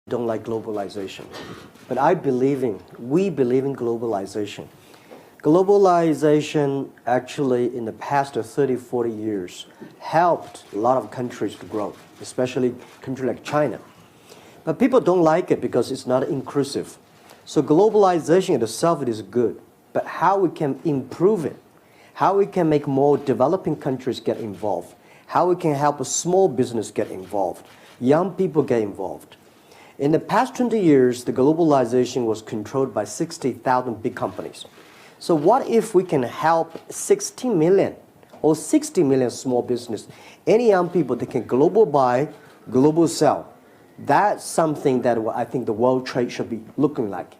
don't like globalization, but we believe in globalization. Globalization actually in the past 30, 40 years helped a lot of countries to grow, especially a country like China. But people don't like it because it's not inclusive. So globalization itself is good, but how we can improve it, how we can make more developing countries get involved, how we can help a small business get involved, young people get involved. In the past 20 years, the globalization was controlled by 60,000 big companies. So what if we can help 60 million or 60 million small business, any young people that can global buy, global sell? That's something that I think the world trade should be looking like.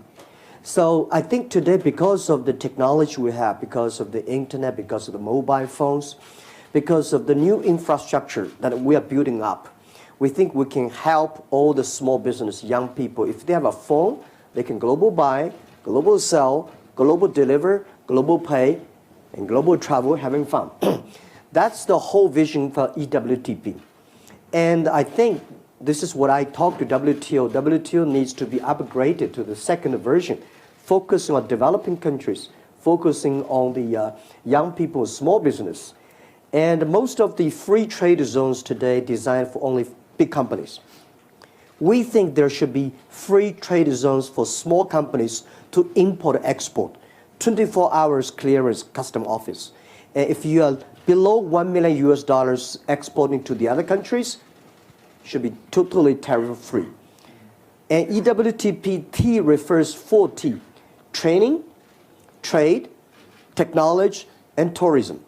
So I think today, because of the technology we have, because of the internet, because of the mobile phones, because of the new infrastructure that we are building up, we think we can help all the small business, young people. If they have a phone, they can global buy, global sell, global deliver, global pay, and global travel, having fun. That's the whole vision for EWTP. And I think this is what I talked to WTO. WTO needs to be upgraded to the second version, focusing on developing countries, focusing on the young people, small business. And most of the free trade zones today designed for only big companies. We think there should be free trade zones for small companies to import and export, 24 hours clearance custom office. And if you are below $1 million exporting to the other countries, should be totally tariff free. And EWTP T refers 4 T: training, trade, technology, and tourism.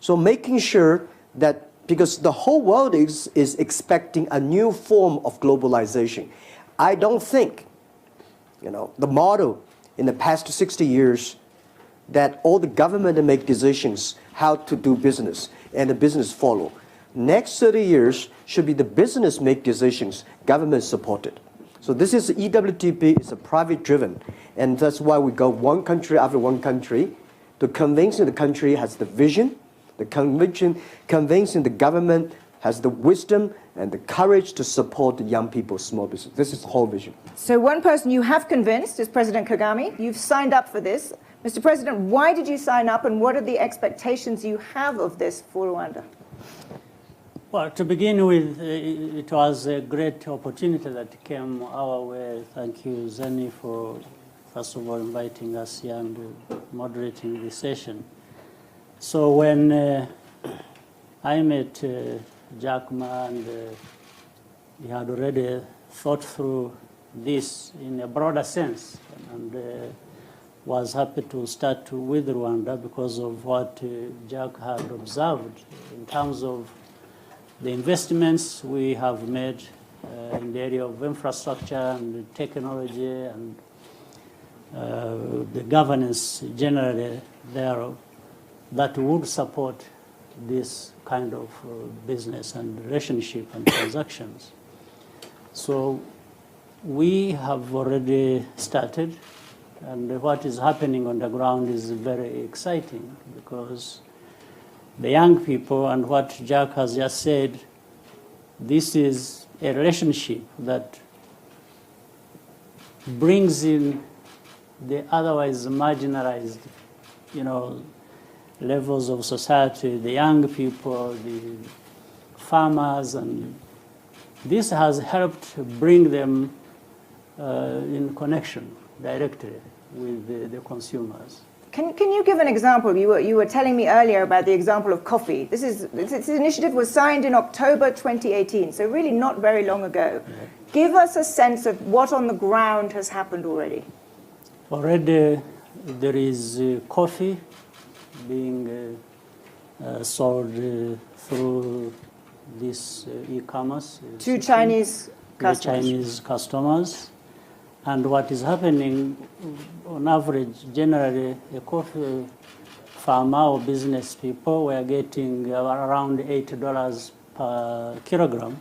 So making sure that, because the whole world is expecting a new form of globalization. I don't think, the model in the past 60 years that all the government make decisions how to do business and the business follow. Next 30 years should be the business make decisions, government supported. So this is EWTP, it's a private driven, and that's why we go one country after one country to convincing the country has the vision, the convincing the government has the wisdom and the courage to support the young people, small business. This is the whole vision. So one person you have convinced is President Kagame. You've signed up for this. Mr. President, why did you sign up, and what are the expectations you have of this for Rwanda? Well, to begin with, it was a great opportunity that came our way. Thank you, Zeni, for, first of all, inviting us here and moderating this session. So when I met Jack Ma, and he had already thought through this in a broader sense, and was happy to start with Rwanda because of what Jack had observed in terms of the investments we have made in the area of infrastructure and technology and the governance generally thereof, that would support this kind of business and relationship and transactions. So we have already started, and what is happening on the ground is very exciting because the young people, and what Jack has just said, this is a relationship that brings in the otherwise marginalized, levels of society, the young people, the farmers, and this has helped bring them in connection directly with the consumers. Can you give an example? You were telling me earlier about the example of coffee. This initiative was signed in October 2018, so really not very long ago. Yeah. Give us a sense of what on the ground has happened already. Already there is coffee being sold through this e-commerce. To Chinese customers. Chinese customers. And what is happening, on average, generally, a coffee farmer or business people were getting around $8 per kilogram.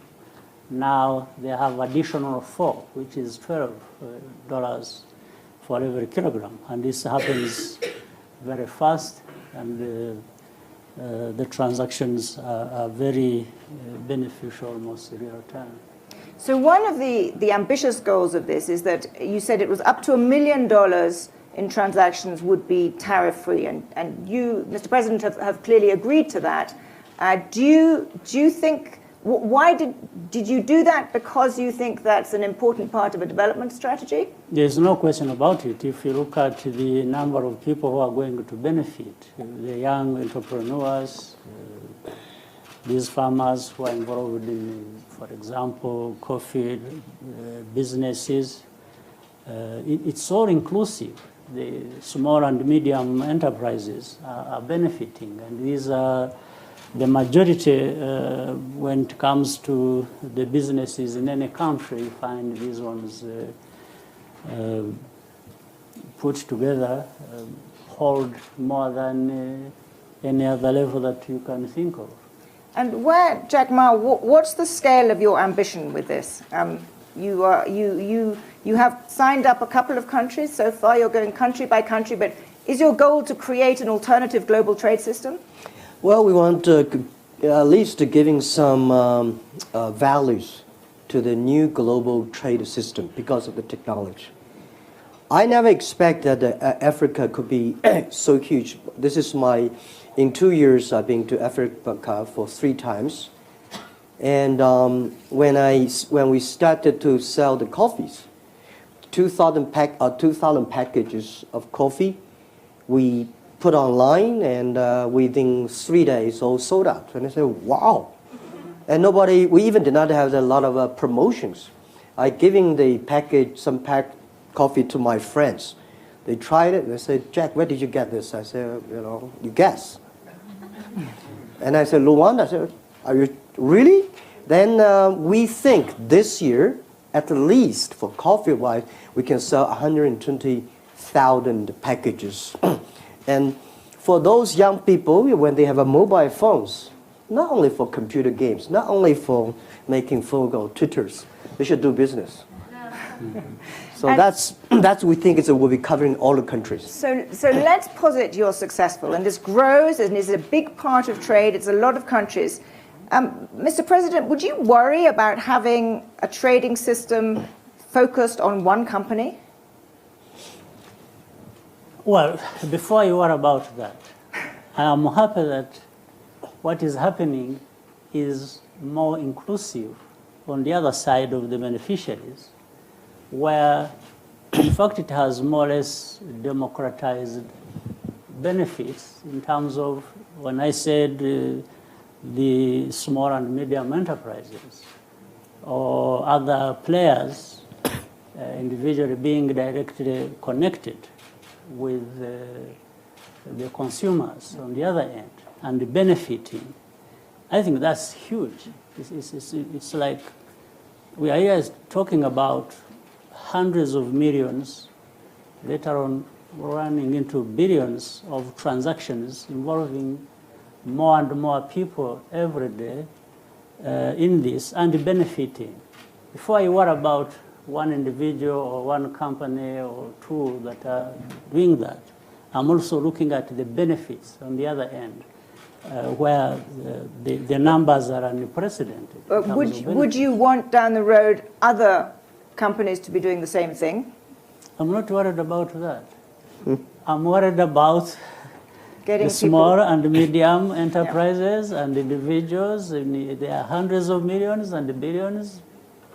Now they have additional 4, which is $12 for every kilogram. And this happens very fast, and the transactions are very beneficial, almost real time. So one of the ambitious goals of this is that you said it was up to $1 million in transactions would be tariff-free, and you, Mr. President, have clearly agreed to that. Do you think, why did you do that? Because you think that's an important part of a development strategy? There's no question about it. If you look at the number of people who are going to benefit, the young entrepreneurs, these farmers who are involved in, for example, coffee businesses, it's all inclusive. The small and medium enterprises are benefiting, and these are the majority when it comes to the businesses in any country. You find these ones put together hold more than any other level that you can think of. And where, Jack Ma, what's the scale of your ambition with this? You have signed up a couple of countries so far. You're going country by country, but is your goal to create an alternative global trade system? Well, we want at least giving some values to the new global trade system because of the technology. I never expected that Africa could be so huge. This is in 2 years, I've been to Africa for 3 times. And when we started to sell the coffees, 2,000 packages of coffee, we put online, and within 3 days, all sold out. And I said, wow. And we even did not have a lot of promotions. I giving the package, some coffee to my friends. They tried it, and they said, Jack, where did you get this? I said, you guess. And I said, Luanda. I said, are you really? Then we think this year, at least for coffee-wise, we can sell 120,000 packages. And for those young people, when they have mobile phones, not only for computer games, not only for making phone call Twitters, they should do business. So that's we think will be covering all the countries. So let's posit you're successful, and this grows and is a big part of trade. It's a lot of countries. Mr. President, would you worry about having a trading system focused on one company? Well, before you worry about that, I am happy that what is happening is more inclusive on the other side of the beneficiaries, where in fact it has more or less democratized benefits in terms of, when I said the small and medium enterprises or other players individually being directly connected with the consumers on the other end and benefiting, I think that's huge. It's like we are here talking about hundreds of millions, later on running into billions of transactions involving more and more people every day in this and benefiting. Before you worry about one individual or one company or two that are doing that, I'm also looking at the benefits on the other end, where the numbers are unprecedented. Would you want down the road other companies to be doing the same thing? I'm not worried about that. I'm worried about Getting the small and medium enterprises and individuals. There are hundreds of millions and billions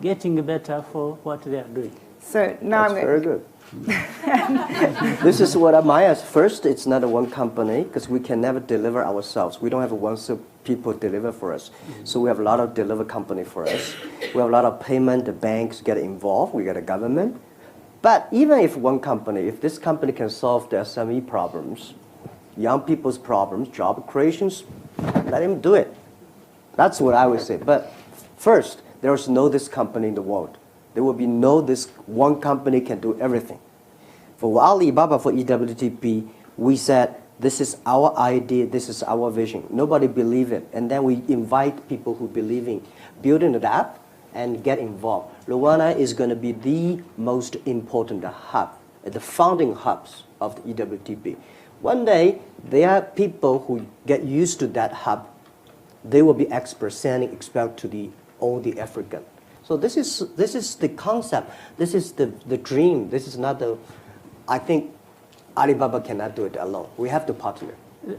getting better for what they are doing. So now That's very good. This is what I ask. First, it's not a one company because we can never deliver ourselves. We don't have one people deliver for us. So we have a lot of deliver company for us. We have a lot of payment. The banks get involved. We get a government. But even if one company, if this company can solve the SME problems, young people's problems, job creations, let him do it. That's what I would say. But first, there is no this company in the world. There will be no this one company can do everything. For Alibaba, for EWTP, we said, this is our idea, this is our vision. Nobody believed it. And then we invite people who believe in building it up and get involved. Luanda is going to be the most important hub, the founding hubs of the EWTP. One day, there are people who get used to that hub. They will be experts sending expert to all the African. So this is the concept. This is the dream. This is not the. I think Alibaba cannot do it alone. We have to partner.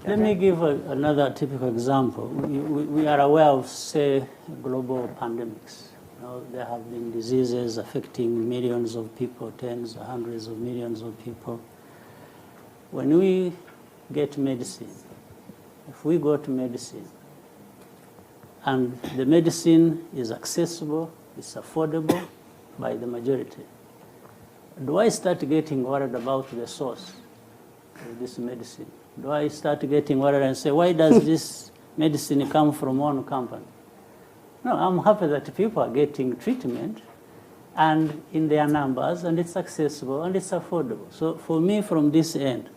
Let me give another typical example. We are aware of, say, global pandemics. You know, there have been diseases affecting millions of people, tens, hundreds of millions of people. When we get medicine, if we go to medicine, and the medicine is accessible, it's affordable by the majority, do I start getting worried about the source of this medicine? Do I start getting worried and say, why does this medicine come from one company? No, I'm happy that people are getting treatment and in their numbers, and it's accessible and it's affordable. So for me, from this end,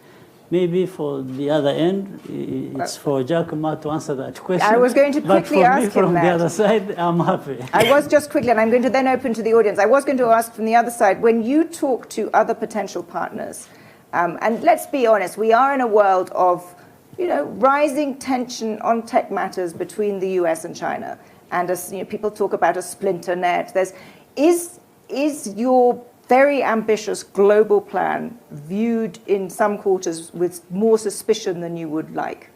maybe for the other end, it's for Jack Ma to answer that question. I was going to quickly ask him But for me, from that. the other side, I'm happy. I was just quickly, and I'm going to then open to the audience. I was going to ask from the other side, when you talk to other potential partners, and let's be honest, we are in a world of, rising tension on tech matters between the US and China. And as people talk about a splinter net, is your very ambitious global plan viewed in some quarters with more suspicion than you would like?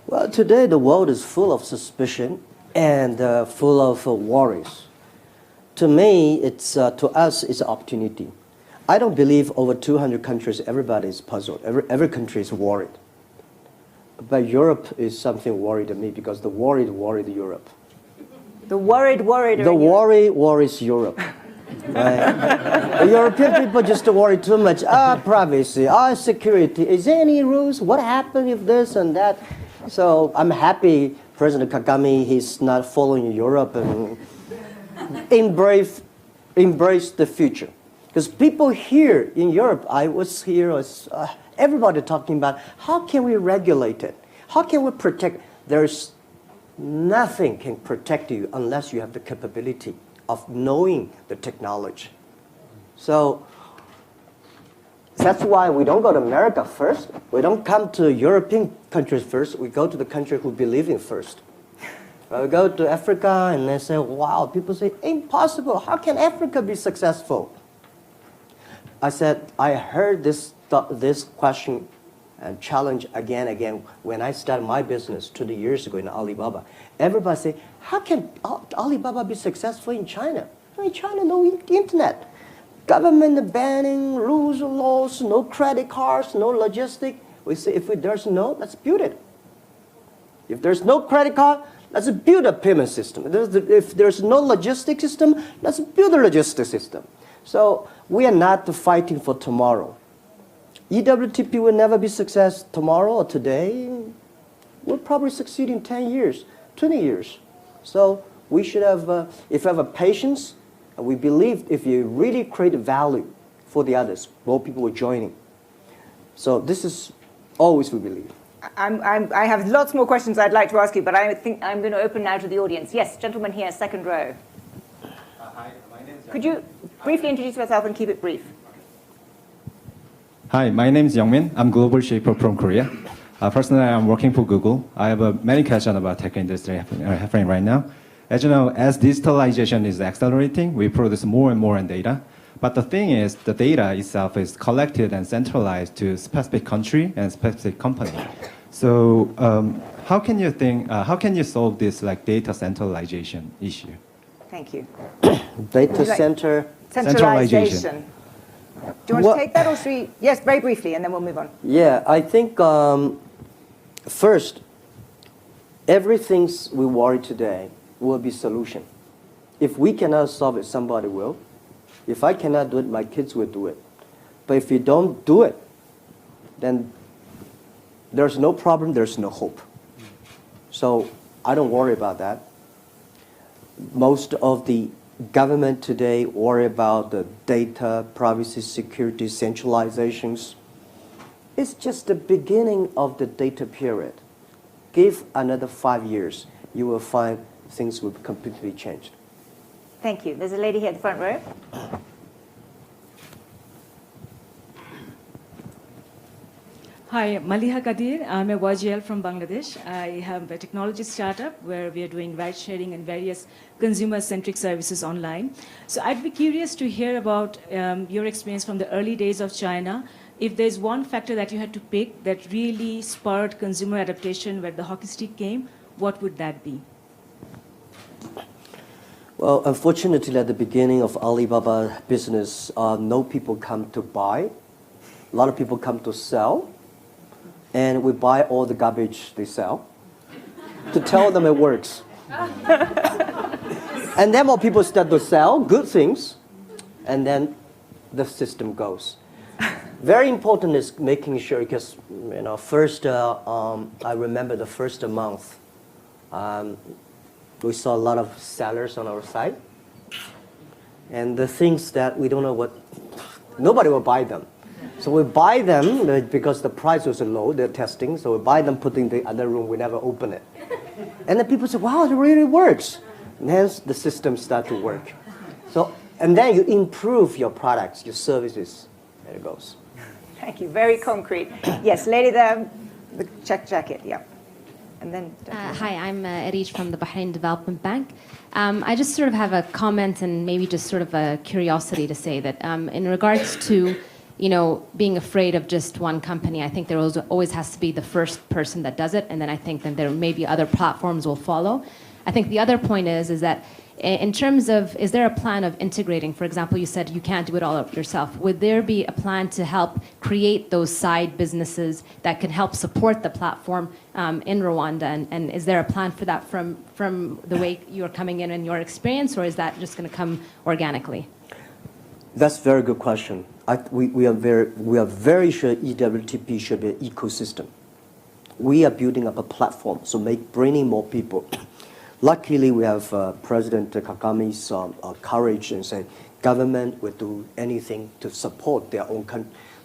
Well, today the world is full of suspicion and full of worries. To me, to us, it's an opportunity. I don't believe over 200 countries, everybody is puzzled. Every country is worried. But Europe is something worried to me because the worried Europe. The worried are The in worry worries Europe. Right? The European people just worry too much. Privacy, security. Is there any rules? What happened if this and that? So I'm happy President Kagame, he's not following Europe and embrace the future. Because people here in Europe, I was here, everybody talking about how can we regulate it? How can we protect? There's nothing can protect you unless you have the capability of knowing the technology. So that's why we don't go to America first. We don't come to European countries first. We go to the country who believe in first. We go to Africa and they say, wow, people say, impossible. How can Africa be successful? I said, I heard this question and challenge again and again when I started my business 20 years ago in Alibaba. Everybody say, how can Alibaba be successful in China? In China, no internet. Government banning, rules and laws, no credit cards, no logistic. We say, if there's no, let's build it. If there's no credit card, let's build a payment system. If there's no logistic system, let's build a logistic system. So we are not fighting for tomorrow. EWTP will never be success tomorrow or today. We'll probably succeed in 10 years, 20 years. So we should have, if you have a patience, and we believe if you really create value for the others, more people will join in. So this is always we believe. I have lots more questions I'd like to ask you, but I think I'm going to open now to the audience. Yes, gentleman here, second row. Hi, my name is Could you briefly introduce yourself and keep it brief? Hi, my name is Youngmin. I'm global shaper from Korea. Personally, I'm working for Google. I have many questions about tech industry happening right now. As you know, as digitalization is accelerating, we produce more and more data. But the thing is, the data itself is collected and centralized to specific country and specific company. So how can you solve this data centralization issue? Thank you. Data center. Centralization. Do you want to take that or should we? Yes, very briefly, and then we'll move on. Yeah, I think first, everything we worry today will be solution. If we cannot solve it, somebody will. If I cannot do it, my kids will do it. But if you don't do it, then there's no problem, there's no hope. So I don't worry about that. Most of the government today worry about the data, privacy, security, centralizations. It's just the beginning of the data period. Give another 5 years, you will find things will completely changed. Thank you. There's a lady here at the front row. Hi, Maliha Kadir. I'm a YGL from Bangladesh. I have a technology startup where we are doing ride sharing and various consumer-centric services online. So I'd be curious to hear about your experience from the early days of China. If there's one factor that you had to pick that really spurred consumer adaptation where the hockey stick came, what would that be? Well, unfortunately, at the beginning of Alibaba business, no people come to buy. A lot of people come to sell. And we buy all the garbage they sell to tell them it works. And then more people start to sell good things, and then the system goes. Very important is making sure, because first I remember the first month, we saw a lot of sellers on our site, and the things that we don't know what, nobody will buy them. So we buy them because the price was low, they're testing, so we buy them, put in the other room, we never open it. And then people say, wow, it really works. And hence the system start to work. So, and then you improve your products, your services, there it goes. Thank you, very concrete. Yes, lady there, the check jacket, yeah. And then. Hi, I'm Arij from the Bahrain Development Bank. I just sort of have a comment and maybe just sort of a curiosity to say that in regards to being afraid of just one company, I think there always has to be the first person that does it, and then I think that there may be other platforms will follow. I think the other point is that in terms of, is there a plan of integrating? For example, you said you can't do it all up yourself. Would there be a plan to help create those side businesses that can help support the platform in Rwanda? And is there a plan for that from the way you're coming in and your experience, or is that just going to come organically? That's a very good question. We are very sure EWTP should be an ecosystem. We are building up a platform, so bringing more people. Luckily, we have President Kagame's courage and say government will do anything to support their own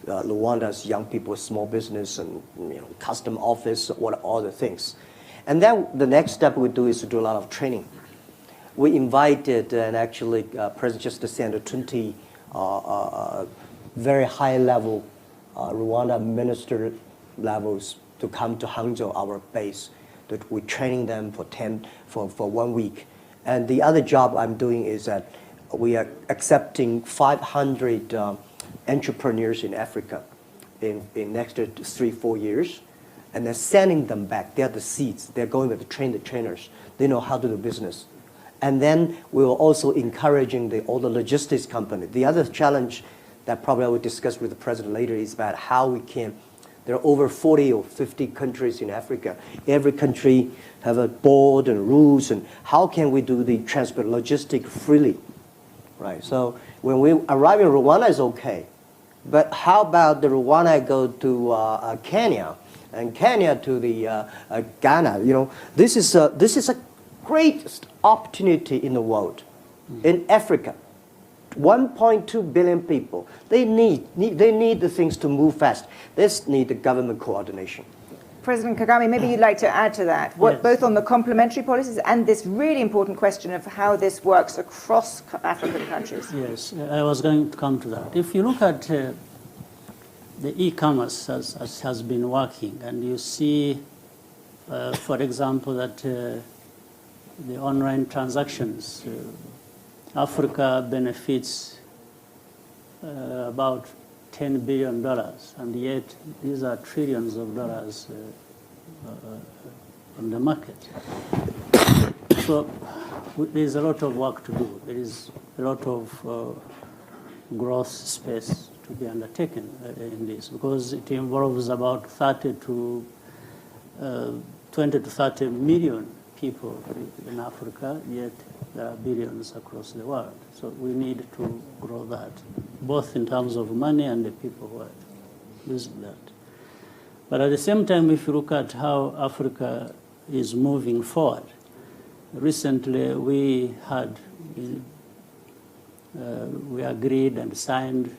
Rwanda's young people, small business, and custom office, all the things. And then the next step we do is to do a lot of training. We invited and actually President just sent 20 very high-level Rwanda minister levels to come to Hangzhou, our base. That we're training them for 1 week. And the other job I'm doing is that we are accepting 500 entrepreneurs in Africa in next 3-4 years, and then sending them back. They're the seeds. They're going to train the trainers. They know how to do business. And then we will also encouraging all the logistics company. The other challenge that probably I will discuss with the president later is about how we can. There are over 40 or 50 countries in Africa. Every country have a board and rules, and how can we do the transport logistic freely, right? So when we arrive in Rwanda is okay, but how about the Rwanda go to Kenya, and Kenya to the Ghana? This is a great opportunity in the world, in Africa. 1.2 billion people. They need the things to move fast. This need the government coordination. President Kagame, maybe you'd like to add to that, Yes. both on the complementary policies and this really important question of how this works across African countries. Yes, I was going to come to that. If you look at the e-commerce as has been working, and you see, for example, that the online transactions, Africa benefits about $10 billion, and yet these are trillions of dollars on the market. So there's a lot of work to do. There is a lot of growth space to be undertaken in this, because it involves about 20 to 30 million people in Africa, yet there are billions across the world. So we need to grow that, both in terms of money and the people who are using that. But at the same time, if you look at how Africa is moving forward, recently we agreed and signed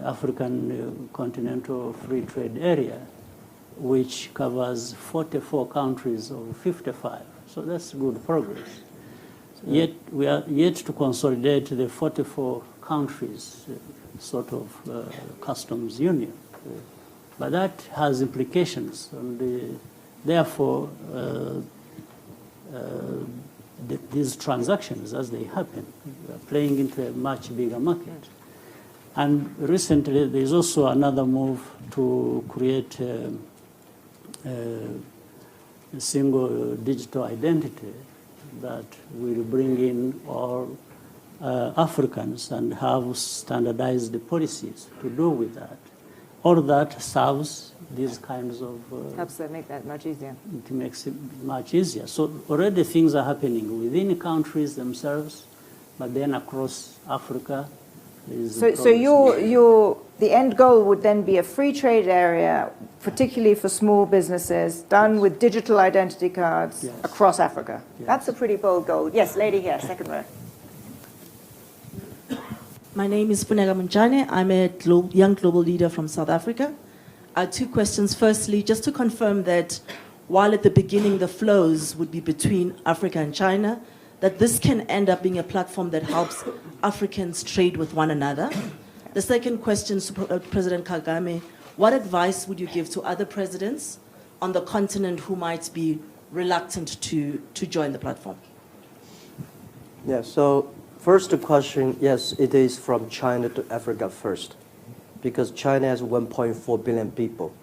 African Continental Free Trade Area, which covers 44 countries of 55. So that's good progress. Yet we are yet to consolidate the 44 countries sort of customs union. But that has implications, and therefore, these transactions, as they happen, are playing into a much bigger market. And recently, there's also another move to create a single digital identity that will bring in all Africans and have standardized policies to do with that. All that serves these kinds of... Helps them make that much easier. It makes it much easier. So already things are happening within countries themselves, but then across Africa. So the end goal would then be a free trade area, particularly for small businesses, done with digital identity cards across Africa. Yes. That's a pretty bold goal. Yes, lady here, second row. My name is Funega Munchane. I'm a young global leader from South Africa. Two questions. Firstly, just to confirm that while at the beginning the flows would be between Africa and China, that this can end up being a platform that helps Africans trade with one another. The second question to President Kagame, what advice would you give to other presidents on the continent who might be reluctant to join the platform? Yeah, so first question, yes, it is from China to Africa first, because China has 1.4 billion people.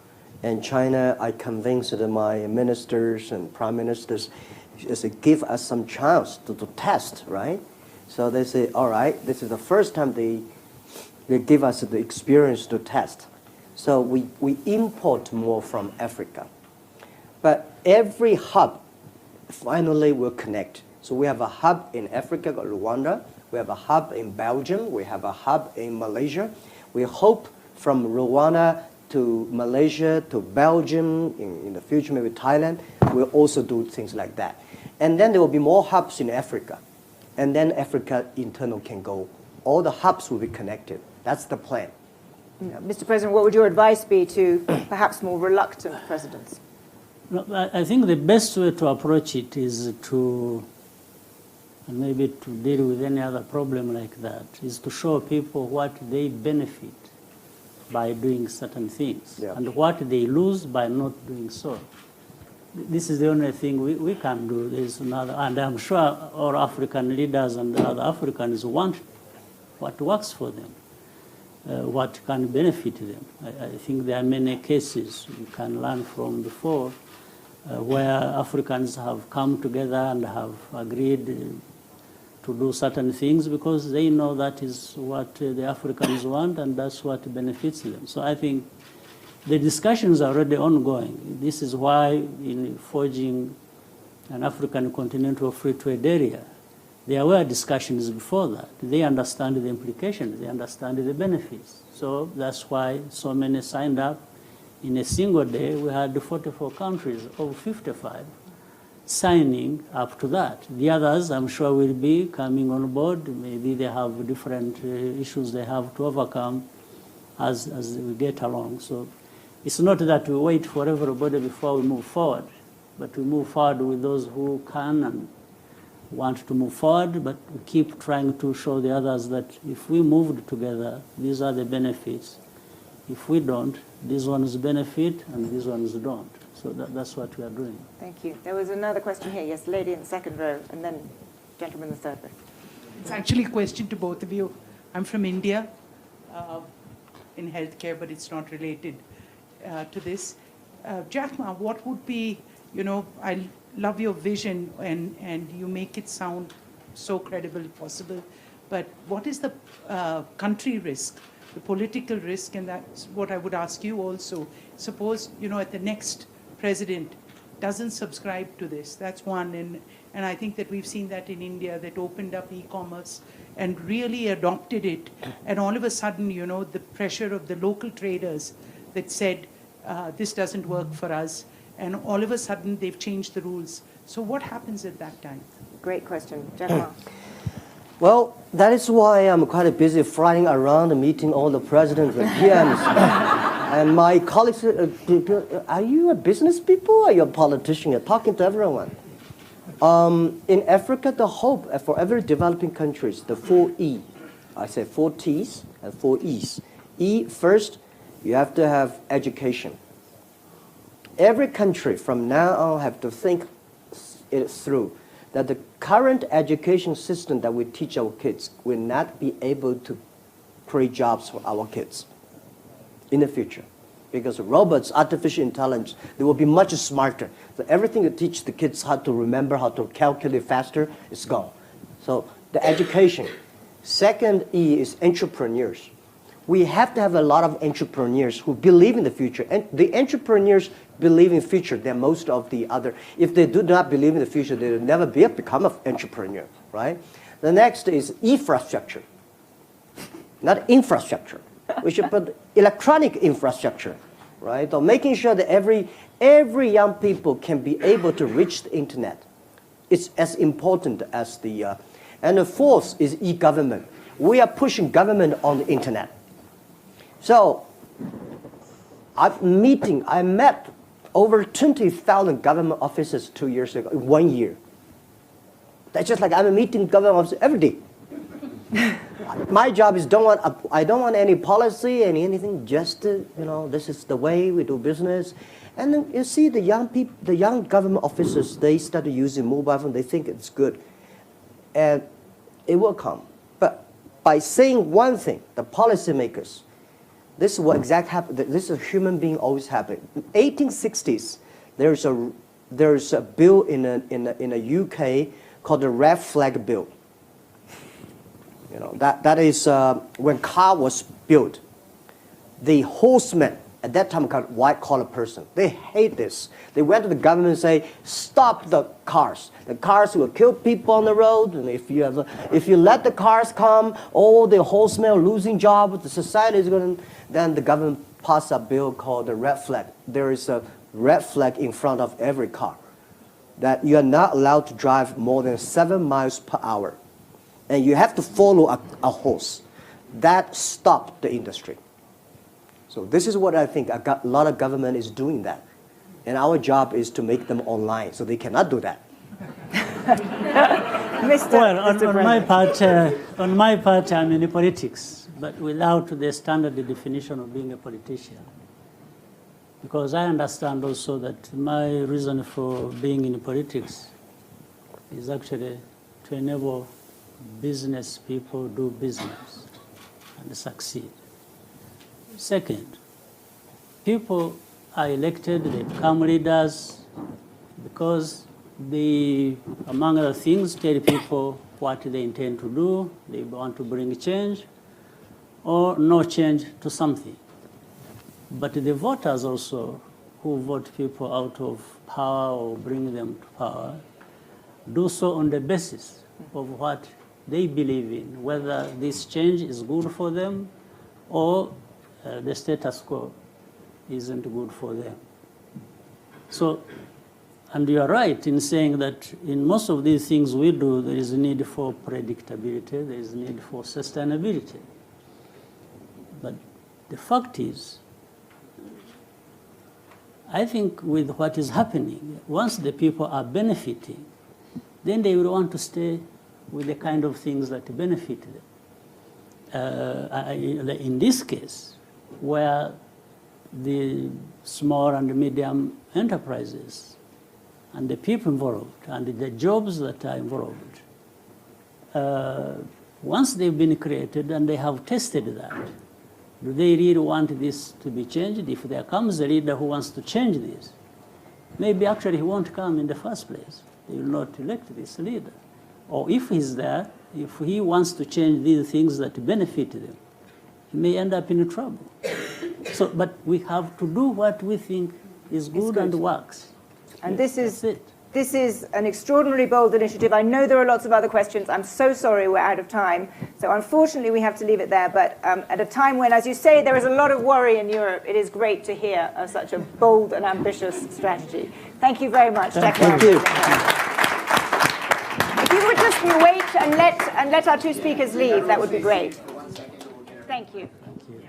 And China, I convinced my ministers and prime ministers, just give us some chance to test, right? So they say, all right, this is the first time they give us the experience to test. So we import more from Africa. But every hub finally will connect. So we have a hub in Africa, Rwanda. We have a hub in Belgium. We have a hub in Malaysia. We hope from Rwanda to Malaysia to Belgium, in the future maybe Thailand, we'll also do things like that. And then there will be more hubs in Africa. And then Africa internal can go. All the hubs will be connected. That's the plan. Mr. President, what would your advice be to perhaps more reluctant presidents? No, I think the best way to approach it is to, and maybe to deal with any other problem like that, is to show people what they benefit by doing certain things and what they lose by not doing so. This is the only thing we can do. There's another, and I'm sure all African leaders and other Africans want what works for them, what can benefit them. I think there are many cases we can learn from before where Africans have come together and have agreed to do certain things because they know that is what the Africans want and that's what benefits them. So I think the discussions are already ongoing. This is why in forging an African continental free trade area, there were discussions before that. They understand the implications, they understand the benefits. So that's why so many signed up. In a single day, we had 44 countries of 55 signing up to that. The others, I'm sure, will be coming on board. Maybe they have different issues they have to overcome as we get along. So it's not that we wait for everybody before we move forward, but we move forward with those who can and want to move forward, but we keep trying to show the others that if we moved together, these are the benefits. If we don't, these ones benefit and these ones don't. So that's what we are doing. Thank you. There was another question here. Yes, lady in the second row, and then gentleman in the third row. It's actually a question to both of you. I'm from India in healthcare, but it's not related to this. Jack Ma, what would be, I love your vision and you make it sound so credible possible, but what is the country risk, the political risk, and that's what I would ask you also. Suppose, at the next president doesn't subscribe to this, that's one, and I think that we've seen that in India, that opened up e-commerce and really adopted it, and all of a sudden, the pressure of the local traders that said, this doesn't work for us, and all of a sudden they've changed the rules. So what happens at that time? Great question. Jack Ma. Well, that is why I'm quite busy flying around and meeting all the presidents and PMs. And my colleagues, are you a business people or are you a politician? You're talking to everyone. In Africa, the hope for every developing countries, the 4 E. I say 4 T's and 4 E's. E, first, You have to have education. Every country from now on have to think it through, that the current education system that we teach our kids will not be able to create jobs for our kids in the future. Because robots, artificial intelligence, they will be much smarter. So everything you teach the kids how to remember, how to calculate faster, is gone. So the education. Second E is entrepreneurs. We have to have a lot of entrepreneurs who believe in the future. And the entrepreneurs believe in the future than most of the other. If they do not believe in the future, they will never become an entrepreneur, right? The next is infrastructure, not infrastructure. We should put electronic infrastructure, right? So making sure that every young people can be able to reach the internet. It's as important as the, and the fourth is e-government. We are pushing government on the internet. So I met over 20,000 government officers 2 years ago, 1 year. That's just like I'm meeting government officers every day. My job is I don't want any policy, anything, just this is the way we do business. And then you see the young government officers, they started using mobile phone, they think it's good. And it will come. But by saying one thing, the policymakers, this is what exactly happened. This is a human being always happening. In 1860s, there's a bill in the UK called the Red Flag Bill. That is when car was built. The horsemen at that time called white-collar person. They hate this. They went to the government and say, "Stop the cars. The cars will kill people on the road. And if you let the cars come, all the horsemen are losing jobs. The society is going to." Then the government passed a bill called the red flag. There is a red flag in front of every car that you are not allowed to drive more than 7 miles per hour. And you have to follow a horse. That stopped the industry. So this is what I think a lot of government is doing that. And our job is to make them online, so they cannot do that. Well, on my part, I'm in politics, but without the standard definition of being a politician. Because I understand also that my reason for being in politics is actually to enable business people do business and succeed. Second, people are elected, they become leaders because they, among other things, tell people what they intend to do, they want to bring change or no change to something. But the voters also, who vote people out of power or bring them to power, do so on the basis of what they believe in, whether this change is good for them or the status quo isn't good for them. So, and you are right in saying that in most of these things we do, there is a need for predictability, there is a need for sustainability. But the fact is, I think with what is happening, once the people are benefiting, then they will want to stay with the kind of things that benefit them. In this case, where the small and medium enterprises and the people involved and the jobs that are involved, once they've been created and they have tested that, do they really want this to be changed? If there comes a leader who wants to change this, maybe actually he won't come in the first place. They will not elect this leader. Or if he's there, if he wants to change these things that benefit them, he may end up in trouble. So, but we have to do what we think is good and works. And Yes, this is an extraordinarily bold initiative. I know there are lots of other questions. I'm so sorry we're out of time. So unfortunately, we have to leave it there. But at a time when, as you say, there is a lot of worry in Europe, it is great to hear of such a bold and ambitious strategy. Thank you very much, Jack. Thank you. If you would just wait and let our two speakers leave, that would be great. Thank you. Thank you.